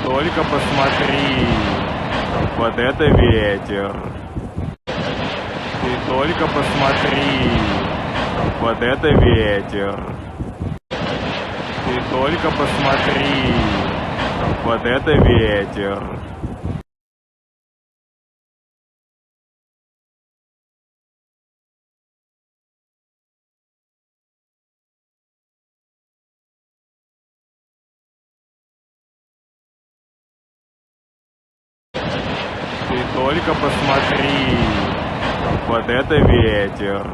только посмотри, вот это ветер. Ты только посмотри, вот это ветер. Ты только посмотри, вот это ветер. Ты только посмотри, вот это ветер.